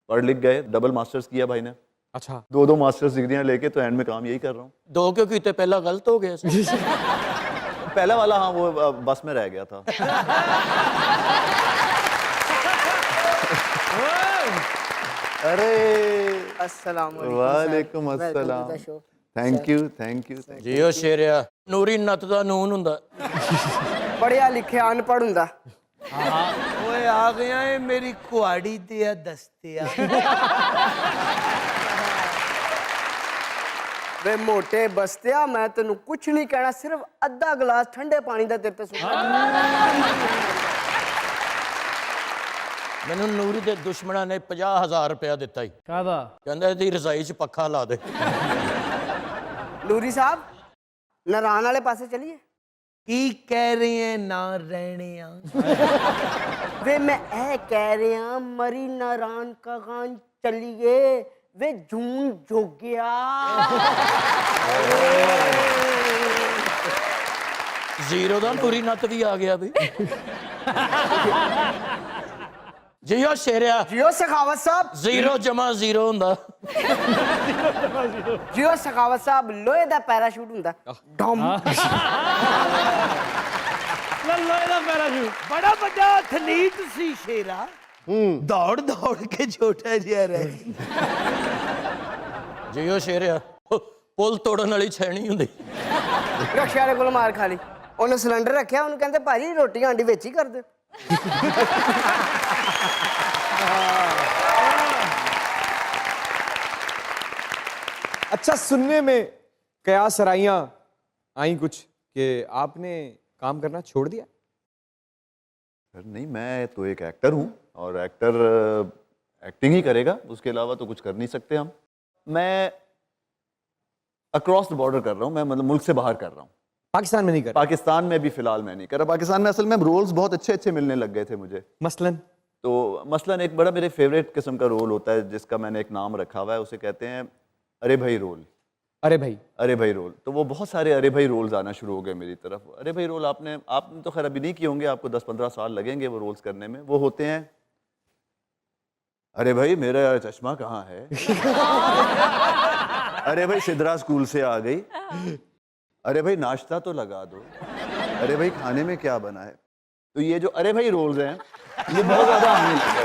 पढ़ लिख गए, डबल मास्टर्स किया भाई ने। अच्छा, 2 मास्टर्स डिग्रियां लेके तो एंड में काम यही कर रहा हूँ। 2 क्यों कीते, पहला गलत हो गया सी। पहला वाला हाँ वो बस में रह गया था। अरे अस्सलाम वालेकुम अस्सलाम। Thank you. ਜਿਓ ਸ਼ੇਰਿਆ, ਨੂਰੀ ਨੱਤ ਦਾ ਨੂਨ ਹੁੰਦਾ। ਪੜਿਆ ਲਿਖਿਆ ਅਨਪੜ੍ਹ ਹੁੰਦਾ। ਓਏ ਆ ਗਿਆ ਏ ਮੇਰੀ ਕੁਆੜੀ ਤੇ ਆ ਦਸਤਿਆ। ਵੇ ਮੋਟੇ ਬਸਤਿਆ, ਮੈਂ ਤੈਨੂੰ ਕੁਛ ਨਹੀਂ ਕਹਿਣਾ, ਸਿਰਫ ਅੱਧਾ ਗਲਾਸ ਠੰਡੇ ਪਾਣੀ ਦਾ ਤੇਰੇ ਤੇ ਸੁੱਟਾ। ਮੈਨੂੰ ਨੂਰੀ ਦੇ ਦੁਸ਼ਮਣਾਂ ਨੇ 50,000 ਰੁਪਇਆ ਦਿੱਤਾ ਹੀ। ਕਾਹਦਾ? ਕਹਿੰਦਾ ਇਹਦੀ ਰਜ਼ਾਈ 'ਚ ਪੱਖਾ ਲਾ ਦੇ। ਨੂਰੀ ਸਾਹਿਬ, ਨਾਰਾਨ ਵਾਲੇ ਪਾਸੇ ਚਲੀਏ। ਕੀ ਕਹਿ ਰਹੇ ਐ ਨਾ ਰਹਿਣੇ ਆ? ਵੇ ਮੈਂ ਇਹ ਕਹਿ ਰਿਹਾ, ਮਰੀ ਨਾਰਾਨ ਕਗਾਨ ਚਲੀਏ। ਵੇ ਜੂਨ ਜੋਗਿਆ। ਜ਼ੀਰੋ ਦਾ ਨੂਰੀ ਨੱਤ ਵੀ ਆ ਗਿਆ ਵੀ। ਜਿਓ ਸ਼ੇਰਿਆ, ਜਿਓ ਸਖਾਵਤ ਸਾਹਿਬ। 0 ਜਮਾ 0 ਹੁੰਦਾ। ਜਿਓ ਸਖਾਵਤ ਸਾਹਿਬ, ਲੋਹੇ ਦਾ ਪੈਰਾਸ਼ੂਟ ਹੁੰਦਾ। ਡਮ। ਲੋਹੇ ਦਾ ਪੈਰਾਸ਼ੂਟ। ਬੜਾ ਵੱਡਾ ਐਥਲੀਟ ਸੀ ਸ਼ੇਰਾ। ਦੌੜ ਦੌੜ ਕੇ ਛੋਟਾ ਜਿਹਾ ਰਹਿ। ਜਿਓ ਸ਼ੇਰਿਆ, ਪੁੱਲ ਤੋੜਨ ਵਾਲੀ ਛੈਣੀ ਹੁੰਦੀ। ਰਕਸ਼ਾ ਵਾਲੇ ਕੋਲ ਮਾਰ ਖਾ ਲਈ। ਉਹਨੇ ਸਿਲੰਡਰ ਰੱਖਿਆ, ਉਹਨੂੰ ਕਹਿੰਦੇ ਭਾਜੀ ਰੋਟੀ ਆਂਡੀ ਵਿੱਚ ਹੀ ਕਰ ਦਿਓ। अच्छा, सुनने में कयास सराइयाँ आई कुछ कि आपने काम करना छोड़ दिया? नहीं, मैं तो एक एक्टर हूँ और एक्टर एक्टिंग ही करेगा, उसके अलावा तो कुछ कर नहीं सकते हम। मैं अक्रॉस द बॉर्डर कर रहा हूँ, मैं मतलब मुल्क से बाहर कर रहा हूँ। पाकिस्तान में नहीं कर? पाकिस्तान में भी फिलहाल मैं नहीं कर रहा। पाकिस्तान में असल में रोल्स बहुत अच्छे अच्छे मिलने लग गए थे मुझे। मसलन? तो मसलन एक बड़ा मेरे फेवरेट किस्म का रोल होता है जिसका मैंने एक नाम रखा हुआ है, उसे कहते हैं अरे भाई रोल। अरे भाई रोल। तो वो बहुत सारे अरे भाई रोल्स आना शुरू हो गए मेरी तरफ। अरे भाई रोल आपने तो खैर अभी नहीं किए होंगे, आपको 10-15 साल लगेंगे वो रोल्स करने में। वो होते हैं, अरे भाई मेरा चश्मा कहाँ है? अरे भाई सिद्रा स्कूल से आ गई। अरे भाई नाश्ता तो लगा दो। अरे भाई खाने में क्या बना है? तो ये जो अरे भाई रोल्स हैं ये बहुत ज्यादा आने लगे।